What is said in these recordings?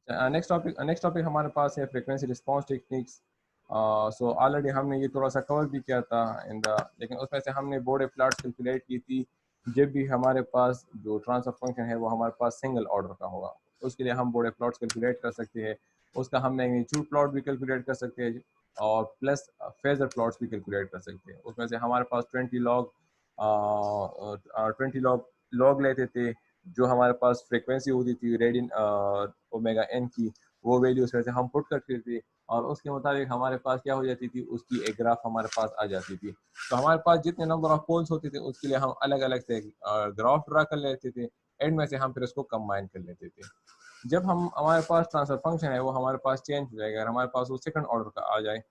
Next topic हमारे पास है frequency response techniques. So already हमने ये थोड़ा सा कवर भी किया था लेकिन उसमें से हमने बोर्डे प्लॉट्स कैलकुलेट की थी जब भी हमारे पास जो ट्रांसफर फंक्शन है वो हमारे पास सिंगल ऑर्डर का होगा। उसके लिए हम बोर्डे प्लॉट्स कैलकुलेट कर सकते हैं। उसका हम मैग्नीट्यूड प्लॉट भी कैलकुलेट कर सकते हैं और प्लस फेजर प्लॉट्स भी कैलकुलेट कर सकते हैं। उसमें से हमारे पास 20 लॉग लेते थे जो हमारे पास फ्रीक्वेंसी होती थी रेडियन ओमेगा एन की, वो वैल्यू उसमें से हम पुट करते थे और उसके मुताबिक हमारे पास क्या हो जाती थी, उसकी एक ग्राफ हमारे पास आ जाती थी। तो हमारे पास जितने नंबर ऑफ पोल्स होते थे उसके लिए हम अलग अलग से ग्राफ ड्रा कर लेते थे। एंड में से हम फिर उसको कंबाइन कर लेते थे। जब हम हमारे पास ट्रांसफर फंक्शन है वो हमारे पास चेंज हो जाएगा, अगर हमारे पास वो सेकंड ऑर्डर का आ जाए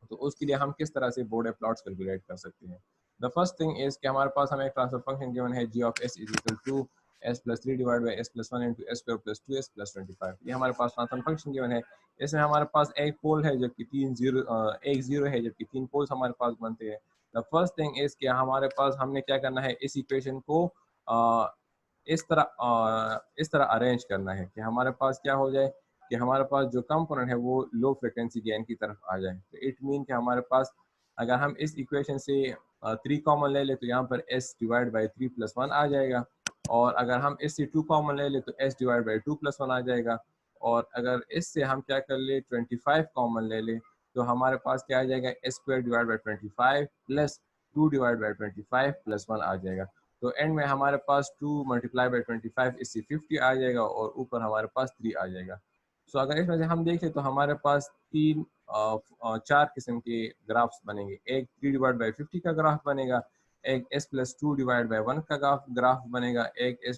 तो उसके लिए हम किस तरह से बोर्डे प्लॉट्स कैलकुलेट कर सकते हैं। द फर्स्ट थिंग इज कि हमारे पास हमें ट्रांसफर फंक्शन गिवन है G of S is equal to S plus 3 divide by S plus 1 into S square plus 2 S plus 25। ये हमारे पास ट्रांसफर फंक्शन गिवन है। इसमें हमारे पास एक पोल है जबकि एक जीरो है जबकि तीन पोल्स हमारे पास बनते हैं। द फर्स्ट थिंग इज कि हमारे पास हमने क्या करना है, इस इक्वेशन को इस तरह अरेंज करना है कि हमारे पास क्या हो जाए कि हमारे पास जो कंपोनेंट है वो लो फ्रिक्वेंसी गेन की तरफ आ जाए। तो इट मीन कि हमारे पास अगर हम इस इक्वेशन से 3 कॉमन ले ले तो यहाँ पर s डिवाइड बाई 3 प्लस 1 आ जाएगा। और अगर हम इससे 2 कॉमन ले ले तो s डिवाइड बाई 2 प्लस 1 आ जाएगा। और अगर इससे हम क्या कर ले 25 कॉमन ले ले तो हमारे पास क्या आ जाएगा, s square divide by 25 plus 2 divide by 25 plus 1 आ जाएगा। तो एंड में हमारे पास 2 मल्टीप्लाई बाई 25 इससे 50 आ जाएगा और ऊपर हमारे पास 3 आ जाएगा। सो अगर इसमें से हम देखें तो हमारे पास चार किस्म के ग्राफ्स बनेंगे। एक 3 डिवाइड बाई 50 का ग्राफ बनेगा, एक s प्लस 2 डिवाइड बाई 1 का ग्राफ बनेगा, एक s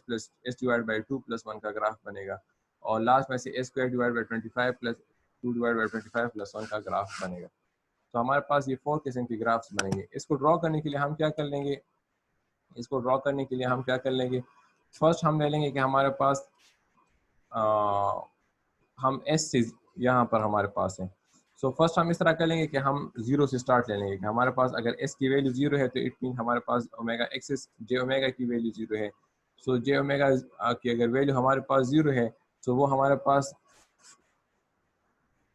डिवाइड बाई 2 प्लस 1 का ग्राफ बनेगा और लास्ट में से s square divide by 25 plus 2 divide by 25 plus 1 का ग्राफ बनेगा। तो हमारे पास ये 4 किस्म के ग्राफ्स बनेंगे। इसको ड्रॉ करने के लिए हम क्या कर लेंगे, फर्स्ट हम ले लेंगे कि हमारे पास हम एस से यहाँ पर हमारे पास है। सो फर्स्ट हम इस तरह कर लेंगे कि हम जीरो से स्टार्ट ले लेंगे कि हमारे पास अगर एस की वैल्यू जीरो है तो इट मीन हमारे पास ओमेगा एक्सिस जे ओमेगा की वैल्यू जीरो है। सो जे ओमेगा की अगर वैल्यू हमारे पास जीरो है तो वो हमारे पास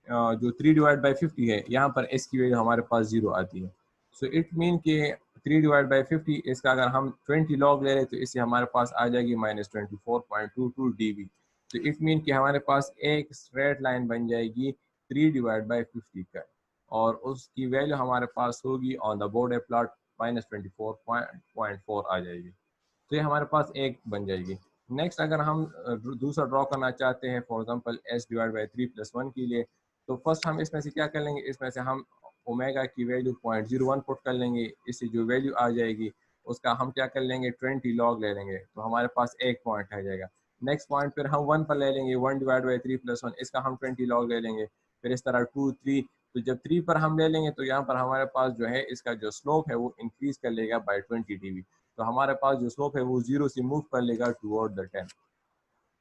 जो 3 डिवाइड बाई 50 है यहाँ पर एस की वैल्यू हमारे पास जीरो आती है। सो इट मीन के 3 डिवाइड बाई 50 इसका अगर हम 20 लॉग ले रहे तो इससे हमारे पास आ जाएगी -24.22 dB। तो इट मीन कि हमारे पास एक स्ट्रेट लाइन बन जाएगी 3 डिवाइड बाई 50 का और उसकी वैल्यू हमारे पास होगी ऑन द बोर्ड प्लॉट -24.4 आ जाएगी। तो ये हमारे पास एक बन जाएगी। नेक्स्ट अगर हम दूसरा ड्रॉ करना चाहते हैं for example s divide by 3 plus 1 के लिए, तो फर्स्ट हम इसमें से क्या कर लेंगे, इसमें से हम ओमेगा की वैल्यू 0.01 पुट कर लेंगे। इससे जो वैल्यू आ जाएगी उसका हम क्या कर लेंगे 20 लॉग ले लेंगे तो हमारे पास एक पॉइंट आ जाएगा। नेक्स्ट पॉइंट फिर हम 1 पर ले लेंगे, 1 डिवाइड बाई 3 प्लस 1 इसका हम 20 लॉग ले लेंगे। फिर इस तरह 2 3, तो जब 3 पर हम ले लेंगे तो यहाँ पर हमारे पास जो है इसका जो स्लोप है वो इंक्रीज कर लेगा बाई 20 dB। तो हमारे पास जो स्लोप है वो 0 से मूव कर लेगा टुवर्ड द 10।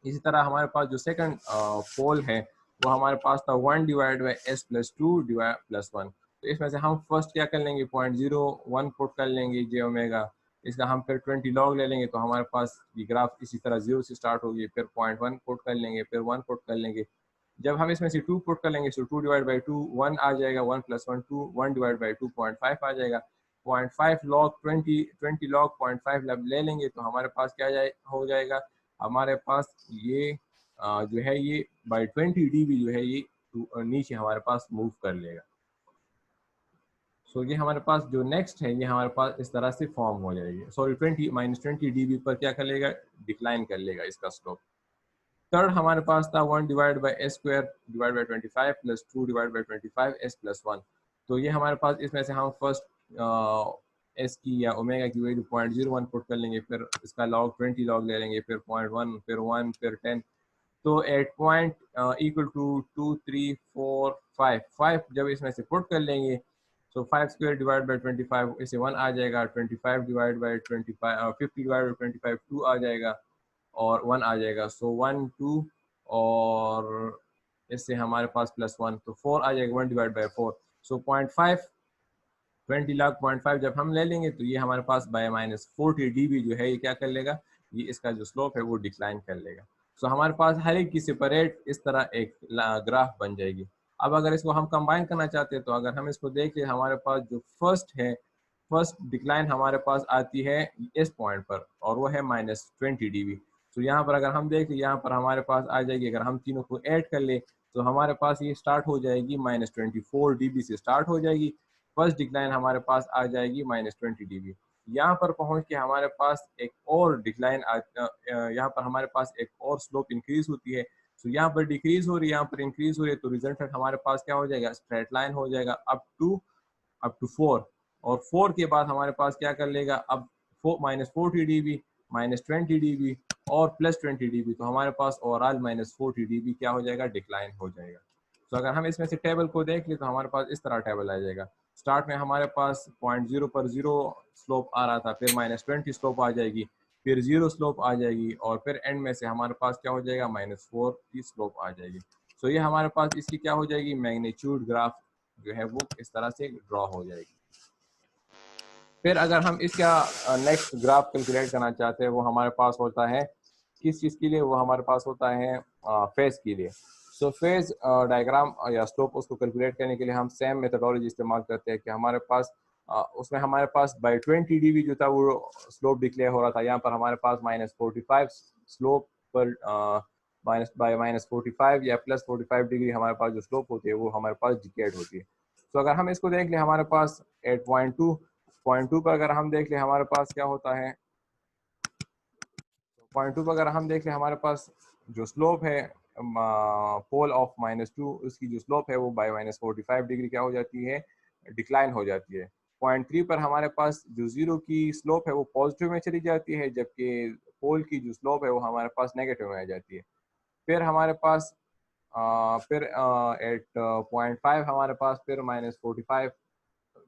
इसी तरह हमारे पास जो सेकंड पोल है वो हमारे पास था 1 divide by S plus 2 divide plus 1। तो इसमें से हम फर्स्ट क्या कर लेंगे 0.01 पुट कर लेंगे जे ओमेगा, इसका हम फिर 20 लॉग ले लेंगे तो हमारे पास ये ग्राफ इसी तरह 0 से स्टार्ट होगी। फिर 0.1 पुट कर लेंगे, फिर 1 पुट कर लेंगे। जब हम इसमें से 2 पुट कर लेंगे तो 2 डिवाइड बाई 2 1 आ जाएगा, 1 प्लस 1 2, 1 डिवाइड बाई 2 0.5 आ जाएगा। 0.5 लॉग 20 लॉग 0.5 ले लेंगे तो हमारे पास क्या हो जाएगा, हमारे पास ये जो है ये बाई 20 dB जो है ये नीचे हमारे पास मूव कर लेगा। सो ये हमारे पास जो नेक्स्ट है ये हमारे पास इस तरह से फॉर्म हो जाएगी। सॉरी 20 dB पर क्या कर लेगा, डिक्लाइन कर लेगा इसका स्लोप। थर्ड हमारे पास था 1 divide by S square divide by 25 plus 2 divide by 25 S plus 1। तो ये हमारे पास इसमें से हम फर्स्ट एस की या ओमेगा की वैल्यू 0.01 पुट कर लेंगे, फिर इसका लॉग 20 लॉग ले लेंगे, फिर 0.1 फिर 1 फिर 10। तो एट पॉइंट इक्वल टू 2 3 4 5 जब इसमें से पुट कर लेंगे तो 5 स्क्वायर डिवाइड बाई 25 इसे 1 आ जाएगा। 25 डिवाइड बाई 25 50 डिवाइड बाई 25 2 आ जाएगा और 1 आ जाएगा। सो 1 2 और इससे हमारे पास प्लस 1 तो 4 आ जाएगा 1 डिवाइड बाई 4। सो 0.5 20 लाख 0.5 जब हम ले लेंगे तो ये हमारे पास बाय -40 dB जो है ये क्या कर लेगा, ये इसका जो स्लोप है वो डिक्लाइन कर लेगा। सो हमारे पास हर एक की सेपरेट इस तरह एक ग्राफ बन जाएगी। अब अगर इसको हम कंबाइन करना चाहते हैं तो अगर हम इसको देखें, हमारे पास जो फर्स्ट डिक्लाइन हमारे पास आती है इस पॉइंट पर और वो है -20 dB। तो यहाँ पर अगर हम देखें, यहाँ पर हमारे पास आ जाएगी, अगर हम तीनों को ऐड कर ले तो हमारे पास ये स्टार्ट हो जाएगी -24 dB से स्टार्ट हो जाएगी। फर्स्ट डिक्लाइन हमारे पास आ जाएगी -20 dB। यहाँ पर पहुँच के हमारे पास एक और डिक्लाइन यहाँ पर हमारे पास एक और स्लोप इंक्रीज होती है। तो यहाँ पर डिक्रीज हो रही है, यहाँ पर इंक्रीज हो रही है, तो रिजल्टेंट हमारे पास क्या हो जाएगा, स्ट्रेट लाइन हो जाएगा अप टू 4। और 4 के बाद हमारे पास क्या कर लेगा, अब -40 dB, -20 dB और +20 dB। तो हमारे पास ओवरऑल -40 dB क्या हो जाएगा, डिक्लाइन हो जाएगा। तो अगर हम इसमें से टेबल को देख ले तो हमारे पास इस तरह टेबल आ जाएगा। स्टार्ट में हमारे पास 0.0 पर 0 स्लोप आ रहा था, फिर -20 स्लोप आ जाएगी, फिर 0 स्लोप आ जाएगी और फिर एंड में से हमारे पास क्या हो जाएगा, -4 की स्लोप आ जाएगी। तो ये हमारे पास इसकी क्या हो जाएगी, मैग्नीट्यूड ग्राफ जो है वो इस तरह से ड्रॉ हो जाएगी। फिर अगर हम इसका नेक्स्ट ग्राफ कैलकुलेट करना चाहते हैं, वो हमारे पास होता है किस चीज़ के लिए, वो हमारे पास होता है फेज के लिए। सो फेज डायग्राम या स्लोप उसको कैलकुलेट करने के लिए हम सेम मेथडोलॉजी इस्तेमाल करते हैं कि हमारे पास उसमें हमारे पास बाई 20 dB जो था वो स्लोप डिक्लेयर हो रहा था। यहाँ पर हमारे पास -45 स्लोप पर -45 या +45 डिग्री हमारे पास जो स्लोप होती है वो हमारे पास डिक्लेयर्ड होती है। तो अगर हम इसको देख लें, हमारे पास 8.2 पर अगर हम देख लें हमारे पास क्या होता है, 0.2 पर अगर हम देख लें हमारे पास जो स्लोप है पोल ऑफ -2, उसकी जो स्लोप है वो बाय -45 डिग्री क्या हो जाती है, डिक्लाइन हो जाती है। 0.3 पर हमारे पास जो जीरो की स्लोप है वो पॉजिटिव में चली जाती है, जबकि पोल की जो स्लोप है वो हमारे पास नेगेटिव में आ जाती है। फिर हमारे पास फिर एट 0.5 हमारे पास फिर -45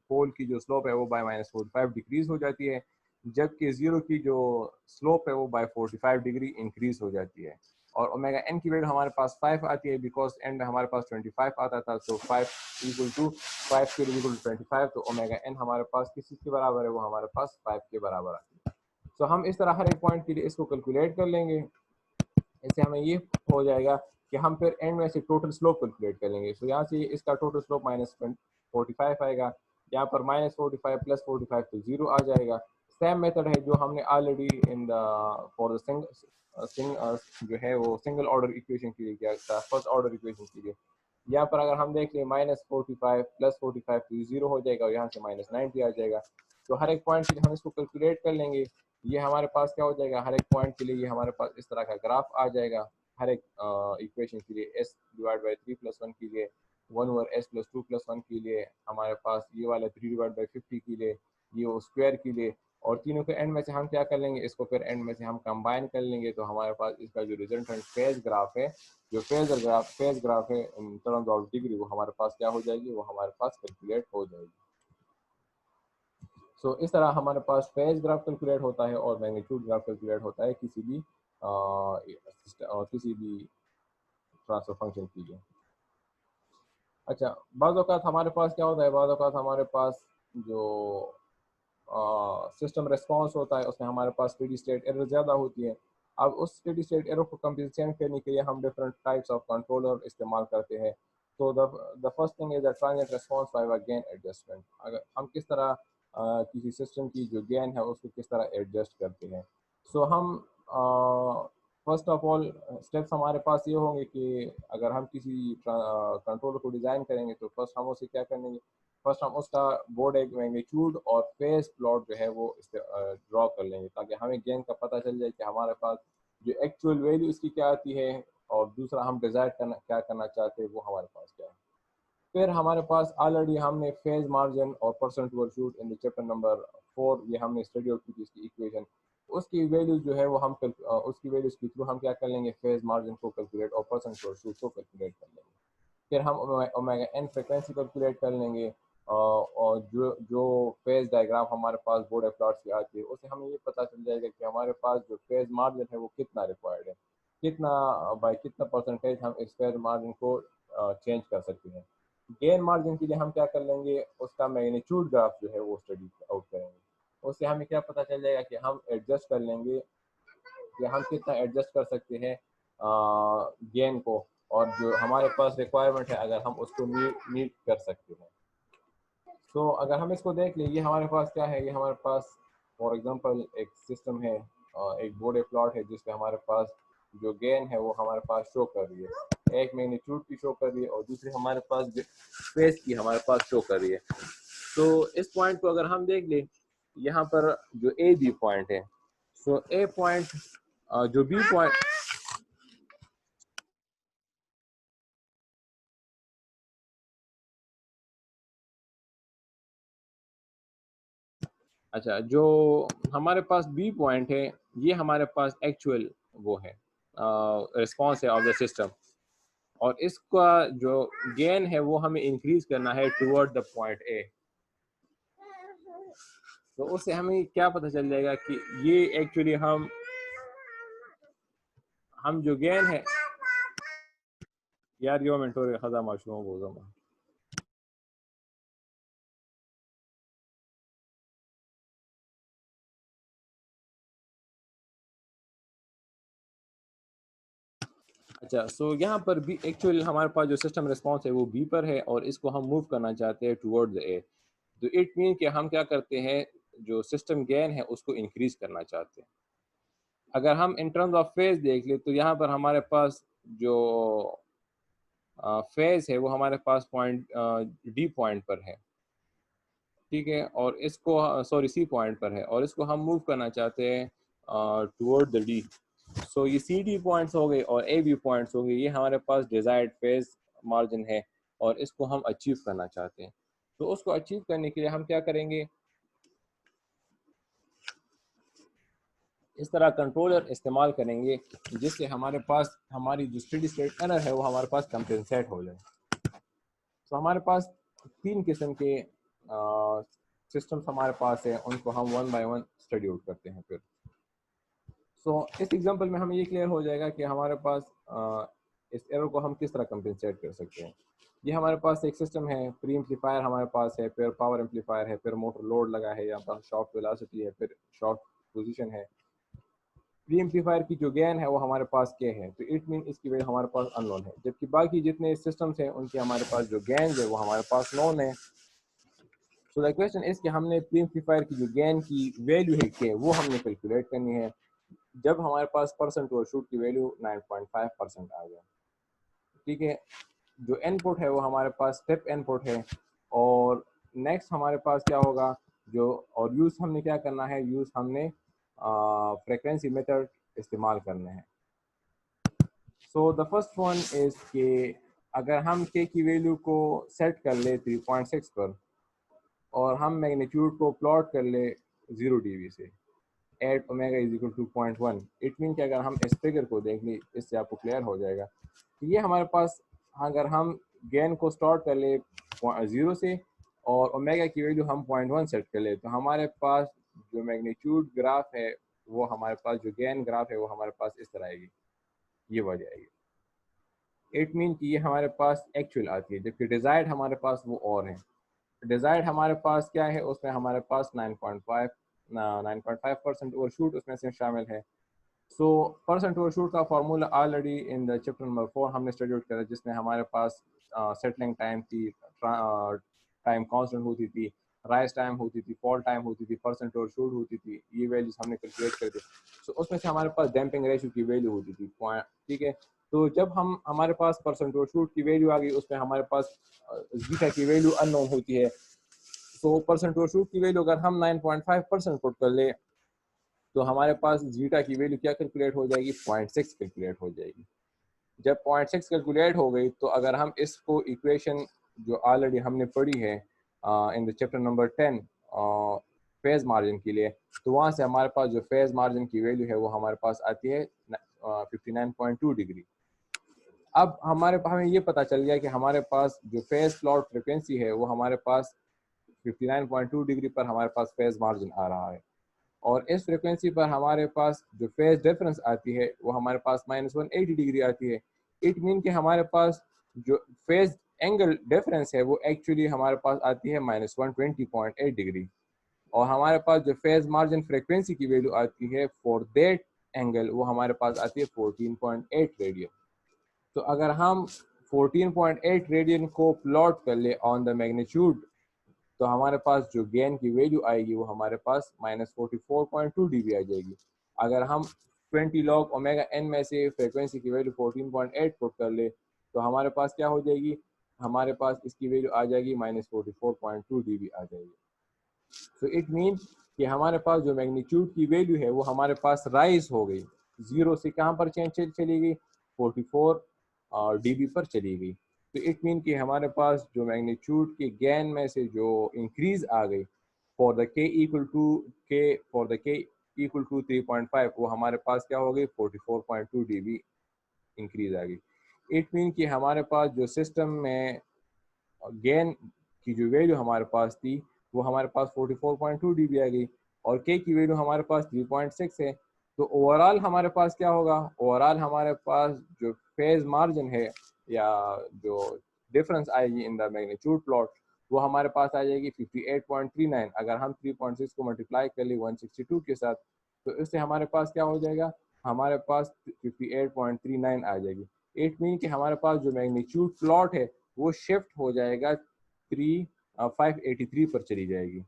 पोल की जो स्लोप है वो बाय -45 डिक्रीज हो जाती है, जबकि जीरो की जो स्लोप है वो बाय 45 डिग्री इंक्रीज हो जाती है। और ओमेगा एन की वैल्यू हमारे पास 5 आती है, बिकॉज एंड में हमारे पास 25 आता था। तो 5 इक्वल टू 5 के इक्वल टू 25, तो ओमेगा एन हमारे पास किस चीज़ के बराबर है, वो हमारे पास 5 के बराबर आती है। तो हम इस तरह हर एक पॉइंट के लिए इसको कैलकुलेट कर लेंगे। इससे हमें ये हो जाएगा कि हम फिर एंड में से टोटल स्लोप कैलकुलेट करेंगे। तो यहाँ से इसका टोटल स्लोप -45 आएगा, यहाँ पर -45 + 45 तो 0 आ जाएगा। सेम मेथड है जो हमने already in the for the जो है वो सिंगल ऑर्डर इक्वेशन के लिए किया था, फर्स्ट ऑर्डर इक्वेशन के लिए। यहाँ पर अगर हम देख लें -45 + 45 तो 0 हो जाएगा और यहाँ से -90 आ जाएगा। तो हर एक पॉइंट के लिए हम इसको कैलकुलेट कर लेंगे। ये हमारे पास क्या हो जाएगा, हर एक पॉइंट के लिए ये हमारे पास इस तरह का ग्राफ आ जाएगा। हर एक इक्वेशन के लिए s/3+1 के लिए 1/s+2+1 के लिए हमारे पास ये वाला 3/50 के लिए, ये वो स्क्वायर के लिए, और तीनों के एंड में से हम क्या कर लेंगे, इसको फिर एंड में से हम कंबाइन कर लेंगे। तो हमारे पास इसका जो रिजल्टेंट फेज ग्राफ है, जो फेज ग्राफ है इन टर्म्स ऑफ डिग्री, वो हमारे पास क्या हो जाएगी, वो हमारे पास कैलकुलेट हो जाएगी। सो इस तरह हमारे पास फेज ग्राफ कैलकुलेट होता है और मैग्नीट्यूड ग्राफ कैलकुलेट होता है किसी भी ट्रांसफर फंक्शन के लिए। अच्छा, बाज़ औक़ात हमारे पास क्या होता है, बाज़ औक़ात हमारे पास जो सिस्टम रिस्पॉन्स होता है उसमें हमारे पास स्टेडी स्टेट एरर ज़्यादा होती है। अब उस स्टेडी स्टेट एरर को कंपेंसेट करने के लिए हम डिफरेंट टाइप्स ऑफ कंट्रोलर इस्तेमाल करते हैं। तो the first thing is the transient response by gain adjustment. अगर हम किस तरह किसी सिस्टम की जो गेन है उसको किस तरह एडजस्ट करते हैं। सो हम फर्स्ट ऑफ ऑल स्टेप्स हमारे पास ये होंगे कि अगर हम किसी कंट्रोलर को डिज़ाइन करेंगे तो फर्स्ट हम उसे क्या करेंगे, फर्स्ट हम उसका बोर्ड एक मैग्नीट्यूड और फेज प्लॉट जो है वो ड्रॉ कर लेंगे, ताकि हमें गेन का पता चल जाए कि हमारे पास जो एक्चुअल वैल्यू इसकी क्या आती है, और दूसरा हम डिज़ाइन क्या करना चाहते हैं वो हमारे पास क्या है। फिर हमारे पास ऑलरेडी हमने फेज मार्जिन और percent overshoot in the chapter number 4 ये हमने स्टडी आउट की थी इसकी इक्वेशन। उसकी वैल्यूज जो है वो हम उसकी वैल्यूज के थ्रू हम क्या कर लेंगे, फेज मार्जिन को कैलकुलेट और परसेंट ओवरशूट को कैलकुलेट कर लेंगे। फिर हम ओमेगा एन फ्रिक्वेंसी कैलकुलेट कर लेंगे, और जो फेज डायग्राम हमारे पास बोर्ड ऑफ प्लॉट्स की आती है उससे हमें ये पता चल जाएगा कि हमारे पास जो फेज मार्जिन है वो कितना रिक्वायर्ड है, कितना बाय कितना परसेंटेज हम इस फेज मार्जिन को चेंज कर सकते हैं। गेन मार्जिन के लिए हम क्या कर लेंगे, उसका मैग्नीट्यूड ग्राफ जो है वो स्टडी आउट करेंगे। उससे हमें क्या पता चल जाएगा कि हम एडजस्ट कर लेंगे कि हम कितना एडजस्ट कर सकते हैं गेन को, और जो हमारे पास रिक्वायरमेंट है अगर हम उसको मीट कर सकते हैं। तो अगर हम इसको देख लें, ये हमारे पास क्या है, ये हमारे पास फॉर एग्जांपल एक सिस्टम है, एक बोर्ड प्लॉट है जिसमें हमारे पास जो गेन है वो हमारे पास शो कर रही है, एक मैग्नीट्यूड की शो कर रही है और दूसरी हमारे पास फेस की हमारे पास शो कर रही है। तो इस पॉइंट को अगर हम देख लें, यहाँ पर जो ए बी पॉइंट है, सो ए पॉइंट जो बी पॉइंट, अच्छा, जो हमारे पास बी पॉइंट है ये हमारे पास एक्चुअल वो है रिस्पॉन्स है ऑफ द सिस्टम, और इसका जो गेन है वो हमें इंक्रीज करना है टुवर्ड द पॉइंट ए। तो उससे हमें क्या पता चल जाएगा कि ये एक्चुअली हम जो गेन है, यार यो मिनटो खजा माशूम वो जमा। अच्छा, सो यहाँ पर भी एक्चुअल हमारे पास जो सिस्टम रिस्पॉन्स है वो बी पर है और इसको हम मूव करना चाहते हैं टुवर्ड द ए। तो इट मीन कि हम क्या करते हैं, जो सिस्टम गेन है उसको इंक्रीज करना चाहते हैं। अगर हम इन टर्म्स ऑफ फेज देख ले तो यहाँ पर हमारे पास जो फेज है वो हमारे पास पॉइंट डी पॉइंट पर है, ठीक है, और इसको सॉरी सी पॉइंट पर है और इसको हम मूव करना चाहते हैं टुवर्ड द डी। सो ये सी डी पॉइंट्स हो गए और ए बी पॉइंट्स हो गए, ये हमारे पास डिजायर्ड फेज मार्जिन है और इसको हम अचीव करना चाहते हैं। तो उसको अचीव करने के लिए हम क्या करेंगे, इस तरह कंट्रोलर इस्तेमाल करेंगे जिससे हमारे पास हमारी जो स्टेडी स्टेट एरर है वो हमारे पास कंपेंसेट हो जाए। तो हमारे पास तीन किस्म के सिस्टम्स हमारे पास है, उनको हम one by one study out करते हैं फिर। इस एग्जांपल में हमें ये क्लियर हो जाएगा कि हमारे पास इस एरर को हम किस तरह कंपेंसेट कर सकते हैं। ये हमारे पास एक सिस्टम है, प्री एम्पलीफायर हमारे पास है, फिर पावर एम्पलीफायर है, फिर मोटर लोड लगा है, यहाँ पर शॉक वेलोसिटी है, फिर शॉक पोजीशन है। प्री एम्पलीफायर की जो गेन है वो हमारे पास के है, तो इट मीन इसकी वैल्यू हमारे पास अननोन है, जबकि बाकी जितने सिस्टम्स हैं उनकी हमारे पास जो गेन है वो हमारे पास नोन है। सो द क्वेश्चन इज कि हमने प्री एम्पलीफायर की जो गेन की वैल्यू है के वो हमने कैलकुलेट करनी है जब हमारे पास परसेंट ओवरशूट की वैल्यू 9.5% आ जाए, ठीक है। जो इनपुट है वो हमारे पास स्टेप इनपुट है, और नेक्स्ट हमारे पास क्या होगा, जो और यूज़ हमने क्या करना है, यूज़ हमने फ्रिक्वेंसी मेथड इस्तेमाल करने हैं। So the first one is कि अगर हम के की वैल्यू को सेट कर ले 3.6 पर और हम मैग्नीट्यूड को प्लॉट कर ले 0 dB से at omega is equal to 0.1, it mean कि अगर हम इस फिगर को देख लें इससे आपको क्लियर हो जाएगा कि ये हमारे पास, अगर हम गेन को स्टार्ट कर ले 0 से और ओमेगा की वैल्यू हम 0.1 सेट कर ले, तो हमारे पास जो मैग्नीट्यूड ग्राफ है वो हमारे पास, जो गेन ग्राफ है वो हमारे पास इस तरह आएगी, ये वजह आएगी। इट मीन कि ये हमारे पास एक्चुअल आती है, जबकि डिज़ायर्ड हमारे पास वो और है। डिज़ायर्ड हमारे पास क्या है, उसमें हमारे पास 9.5% ओवरशूट उसमें से शामिल है। सो परसेंट ओवरशूट का formula already in the chapter number 4 हमने स्टडी आउट करा, जिसमें हमारे पास सेटलिंग टाइम थी, टाइम कांस्टेंट होती थी, राइज टाइम होती थी, फॉल टाइम होती थी, परसेंट ओवरशूट होती थी, ये वैल्यूज हमने कैलकुलेट कर दी। सो उसमें से हमारे पास डैम्पिंग रेशियो की वैल्यू होती थी, ठीक है। तो जब हम हमारे पास परसेंट ओवरशूट की वैल्यू आ गई, उसमें हमारे पास जीटा की वैल्यू अननोन होती है। सो परसेंट ओवरशूट की वैल्यू अगर हम 9.5% पुट कर ले तो हमारे पास जीटा की वैल्यू क्या कैलकुलेट हो जाएगी, 0.6 कैलकुलेट हो जाएगी। जब 0.6 कैलकुलेट हो गई तो अगर हम इसको इक्वेशन जो ऑलरेडी हमने पढ़ी है in the chapter number 10 phase margin के लिए, तो वहाँ से हमारे पास जो फेज मार्जिन की वैल्यू है वो हमारे पास आती है 59.2 डिग्री। अब हमें ये पता चल गया कि हमारे पास जो फेज प्लॉट फ्रिक्वेंसी है वो हमारे पास 59.2 डिग्री पर हमारे पास फेज मार्जिन आ रहा है, और इस फ्रिक्वेंसी पर हमारे पास जो फेज डिफरेंस आती है वो हमारे पास -180 डिग्री आती है। इट मीन कि हमारे पास जो फेज एंगल डिफरेंस है वो एक्चुअली हमारे पास आती है -120.8 डिग्री, और हमारे पास जो फेज मार्जिन फ्रिक्वेंसी की वैल्यू आती है फॉर दैट एंगल वो हमारे पास आती है 14.8 रेडियन। तो अगर हम 14.8 रेडियन को प्लॉट कर ले ऑन द मैग्नीट्यूड, तो हमारे पास जो गेन की वैल्यू आएगी वो हमारे पास -44.2 dB आ जाएगी। अगर हम 20 log ओमेगा एन में से फ्रिक्वेंसी की वैल्यू 14.8 पुट कर ले, तो हमारे पास क्या हो जाएगी, हमारे पास इसकी वैल्यू आ जाएगी -44.2 dB आ जाएगी। सो इट मीन्स कि हमारे पास जो मैग्नीट्यूड की वैल्यू है वो हमारे पास राइज हो गई, जीरो से कहाँ पर चली गई, 44 dB पर चली गई। तो इट मीन कि हमारे पास जो मैग्नीट्यूड के गेन में से जो इंक्रीज आ गई फॉर द के इक्वल टू 3.5, वो हमारे पास क्या हो गई, 44.2 dB इंक्रीज आ गई। इट मीन कि हमारे पास जो सिस्टम में गेन की जो वैल्यू हमारे पास थी वो हमारे पास 44.2 dB आ गई, और के की वैल्यू हमारे पास 3.6 है। तो ओवरऑल हमारे पास क्या होगा, ओवरऑल हमारे पास जो फेज मार्जिन है या जो डिफरेंस आएगी इन द मैग्नीट्यूड प्लॉट, वो हमारे पास आ जाएगी 58.39। अगर हम 3.6 को मल्टीप्लाई कर ले 162 के साथ, तो इससे हमारे पास क्या हो जाएगा, हमारे पास 58.39 आ जाएगी। इट मीन कि हमारे पास जो मैग्नीट्यूड प्लॉट है वो शिफ्ट हो जाएगा 583 पर चली जाएगी।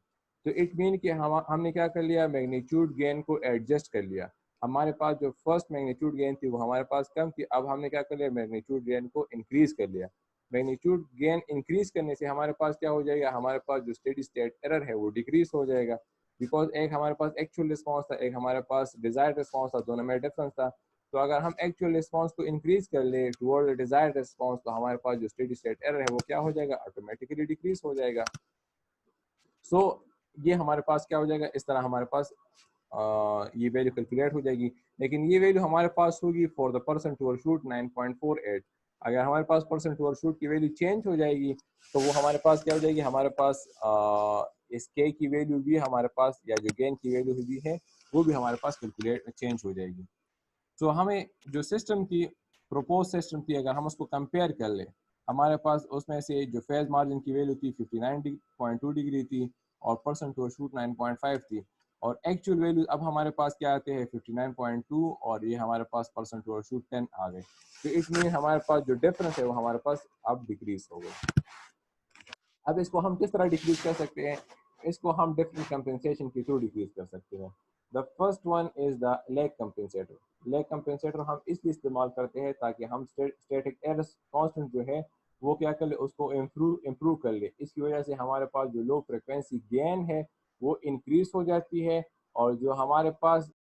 तो इट मीन कि हमने क्या कर लिया, मैग्नीट्यूड गेन को एडजस्ट कर लिया। हमारे पास जो फर्स्ट मैग्नीट्यूड गेन थी वो हमारे पास कम थी, अब हमने क्या कर लिया, मैग्नीट्यूड गेन को इंक्रीज कर लिया। मैग्नीट्यूड गेन इंक्रीज करने से हमारे पास क्या हो जाएगा, हमारे पास जो स्टेडी स्टेट एरर है वो डिक्रीज हो जाएगा, बिकॉज एक हमारे पास एक्चुअल रिस्पॉन्स था, एक हमारे पास डिजायर्ड रिस्पॉन्स था, दोनों में डिफरेंस था। तो अगर हम एक्चुअल रिस्पॉन्स को इंक्रीज कर ले टुवर्ड डिजायर्ड रिस्पॉन्स, तो हमारे पास जो स्टेडी स्टेट एरर है वो क्या हो जाएगा, ऑटोमेटिकली डिक्रीज हो जाएगा। सो ये हमारे पास क्या हो जाएगा, इस तरह हमारे पास ये वैल्यू कैलकुलेट हो जाएगी। लेकिन ये वैल्यू हमारे पास होगी for the percent to overshoot 9.48। अगर हमारे पास पर्सन टू ओवरशूट की वैल्यू चेंज हो जाएगी, तो वो हमारे पास क्या हो जाएगी, हमारे पास इस के की वैल्यू भी हमारे पास, या जो गेन की वैल्यू भी है वो भी हमारे पास कैलकुलेट चेंज हो जाएगी। तो हमें जो सिस्टम की प्रपोज सिस्टम थी, अगर हम उसको कंपेयर कर ले, हमारे पास उसमें से जो फेज मार्जिन की वैल्यू थी 59.2 डिग्री थी, और पर्सन टू शूट 9.5 थी, और एक्चुअल वैल्यू अब हमारे पास क्या आते हैं 59.2, और ये हमारे पास पर्सन टू शूट 10 आ गए। तो इट मीन हमारे पास जो डिफरेंस है वो हमारे पास अब डिक्रीज हो गए। अब इसको हम किस तरह डिक्रीज कर सकते हैं, इसको हम डिफरेंट कंपेंसेशन के थ्रू डिक्रीज कर सकते हैं। The first one is the lag compensator. Lag compensator हम इसलिए इस्तेमाल करते हैं ताकि हम स्टैटिक एरर कांस्टेंट जो है वो क्या कर ले, उसको इम्प्रूव कर ले। इसकी वजह से हमारे पास जो लो फ्रिक्वेंसी गेन है वो इंक्रीज हो जाती है, और जो हमारे पास